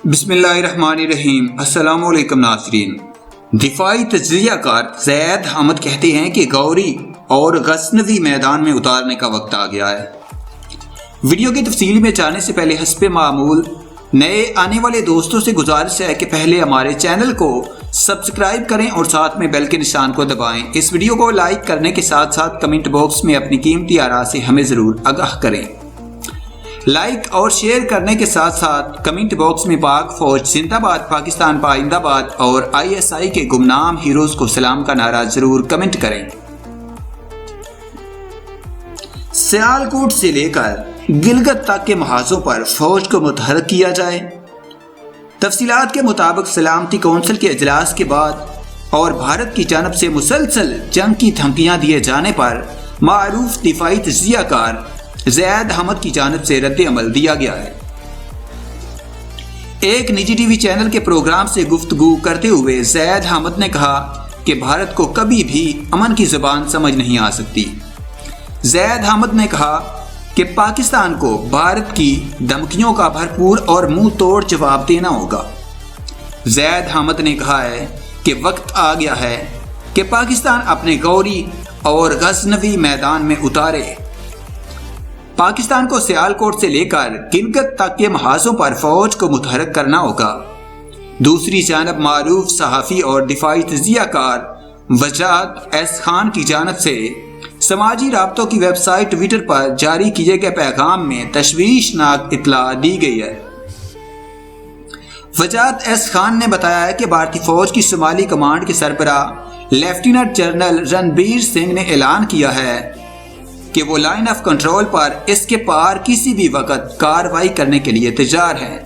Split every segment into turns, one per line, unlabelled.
بسم اللہ الرحمن الرحیم۔ السلام علیکم ناظرین۔ دفاعی تجزیہ کار زید حامد کہتے ہیں کہ غوری اور غزنوی میدان میں اتارنے کا وقت آ گیا ہے۔ ویڈیو کی تفصیل میں جانے سے پہلے حسب معمول نئے آنے والے دوستوں سے گزارش ہے کہ پہلے ہمارے چینل کو سبسکرائب کریں اور ساتھ میں بیل کے نشان کو دبائیں۔ اس ویڈیو کو لائک کرنے کے ساتھ ساتھ کمنٹ باکس میں اپنی قیمتی آراء سے ہمیں ضرور آگاہ کریں۔ لائک اور شیئر کرنے کے ساتھ ساتھ کمنٹ باکس میں پاک فوج زندہ باد، پاکستان پائندہ باد اور ISI کے گمنام ہیروز کو سلام کا نعرہ ضرور کمنٹ کریں۔ سیالکوٹ سے لے کر گلگت تک کے محاذوں پر فوج کو متحرک کیا جائے۔ تفصیلات کے مطابق سلامتی کونسل کے اجلاس کے بعد اور بھارت کی جانب سے مسلسل جنگ کی دھمکیاں دیے جانے پر معروف دفاعی تجزیہ کار زید حامد کی جانب سے رد عمل دیا گیا ہے۔ ایک نجی ٹی وی چینل کے پروگرام سے گفتگو کرتے ہوئے زید حامد نے کہا کہ بھارت کو کبھی بھی امن کی زبان سمجھ نہیں آ سکتی۔ زید حامد نے کہا کہ پاکستان کو بھارت کی دھمکیوں کا بھرپور اور منہ توڑ جواب دینا ہوگا۔ زید حامد نے کہا ہے کہ وقت آ گیا ہے کہ پاکستان اپنے غوری اور غزنوی میدان میں اتارے۔ پاکستان کو سیالکوٹ سے لے کر گلگت تک کے محاذوں پر فوج کو متحرک کرنا ہوگا۔ دوسری جانب معروف صحافی اور دفاعی تجزیہ کار وجاہت ایس خان کی جانب سے سماجی رابطوں کی ویب سائٹ ٹویٹر پر جاری کیے گئے پیغام میں تشویشناک اطلاع دی گئی ہے۔ وجاہت ایس خان نے بتایا ہے کہ بھارتی فوج کی شمالی کمانڈ کے سربراہ لیفٹیننٹ جنرل رنبیر سنگھ نے اعلان کیا ہے کہ وہ لائن آف کنٹرول پر اس کے پار کسی بھی وقت کارروائی کرنے کے لیے تیار ہے۔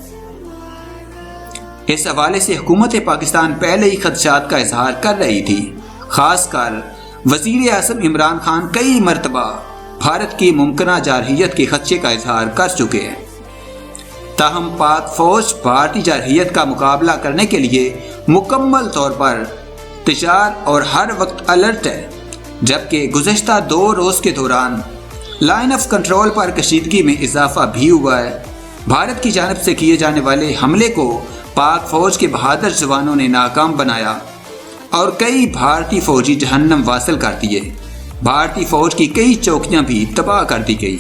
اس حوالے سے حکومت پاکستان پہلے ہی خدشات کا اظہار کر رہی تھی۔ خاص کر وزیر اعظم عمران خان کئی مرتبہ بھارت کی ممکنہ جارحیت کے خدشے کا اظہار کر چکے ہیں۔ تاہم پاک فوج بھارتی جارحیت کا مقابلہ کرنے کے لیے مکمل طور پر تیار اور ہر وقت الرٹ ہے، جبکہ گزشتہ 2 روز کے دوران لائن آف کنٹرول پر کشیدگی میں اضافہ بھی ہوا ہے۔ بھارت کی جانب سے کیے جانے والے حملے کو پاک فوج کے بہادر جوانوں نے ناکام بنایا اور کئی بھارتی فوجی جہنم واصل کر دیے۔ بھارتی فوج کی کئی چوکیاں بھی تباہ کر دی گئی،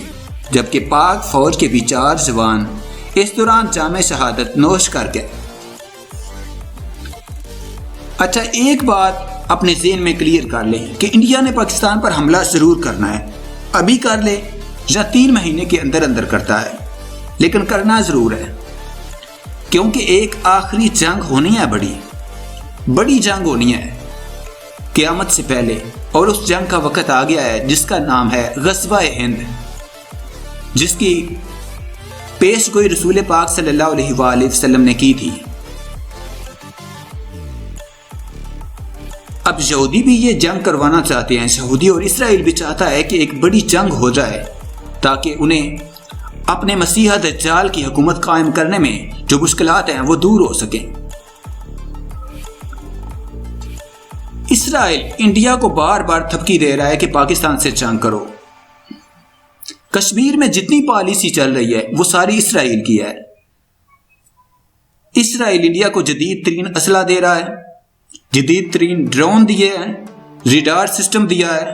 جبکہ پاک فوج کے بھی 4 جوان اس دوران جام شہادت نوش کر گئے۔ اچھا، ایک بات اپنے ذہن میں کلیئر کر لیں کہ انڈیا نے پاکستان پر حملہ ضرور کرنا ہے، ابھی کر لے یا 3 مہینے کے اندر اندر کرتا ہے، لیکن کرنا ضرور ہے، کیونکہ ایک آخری جنگ ہونی ہے، بڑی جنگ ہونی ہے قیامت سے پہلے، اور اس جنگ کا وقت آ گیا ہے جس کا نام ہے غزوہ ہند، جس کی پیش گوئی رسول پاک صلی اللہ علیہ وآلہ وسلم نے کی تھی۔ اب یہودی بھی یہ جنگ کروانا چاہتے ہیں، یہودی اور اسرائیل بھی چاہتا ہے کہ ایک بڑی جنگ ہو جائے تاکہ انہیں اپنے مسیح دجال کی حکومت قائم کرنے میں جو مشکلات ہیں وہ دور ہو سکیں۔ اسرائیل انڈیا کو بار بار دھمکی دے رہا ہے کہ پاکستان سے جنگ کرو۔ کشمیر میں جتنی پالیسی چل رہی ہے وہ ساری اسرائیل کی ہے۔ اسرائیل انڈیا کو جدید ترین اسلحہ دے رہا ہے، جدید ترین ڈرون دیے ہیں، ریڈار سسٹم دیا ہے۔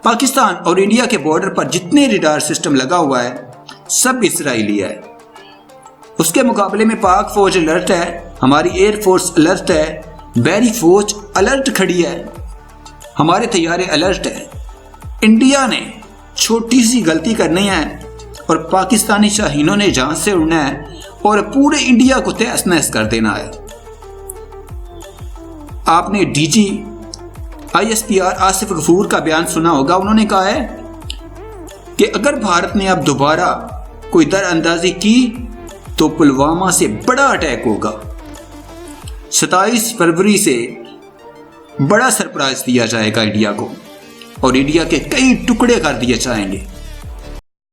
پاکستان اور انڈیا کے بارڈر پر جتنے ریڈار سسٹم لگا ہوا ہے سب اسرائیلی ہے۔ اس کے مقابلے میں پاک فوج الرٹ ہے، ہماری ایئر فورس الرٹ ہے، بحری فوج الرٹ کھڑی ہے، ہمارے طیارے الرٹ ہے۔ انڈیا نے چھوٹی سی غلطی کرنی ہے اور پاکستانی شاہینوں نے جہاں سے اڑنا ہے اور پورے انڈیا کو تہس نہس کر دینا ہے۔ آپ نے ڈی جی ISPR آصف غفور کا بیان سنا ہوگا، انہوں نے کہا ہے کہ اگر بھارت نے اب دوبارہ کوئی در اندازی کی تو پلوامہ سے بڑا اٹیک ہوگا۔ 27 فروری سے بڑا سرپرائز دیا جائے گا انڈیا کو، اور انڈیا کے کئی ٹکڑے کر دیے جائیں گے۔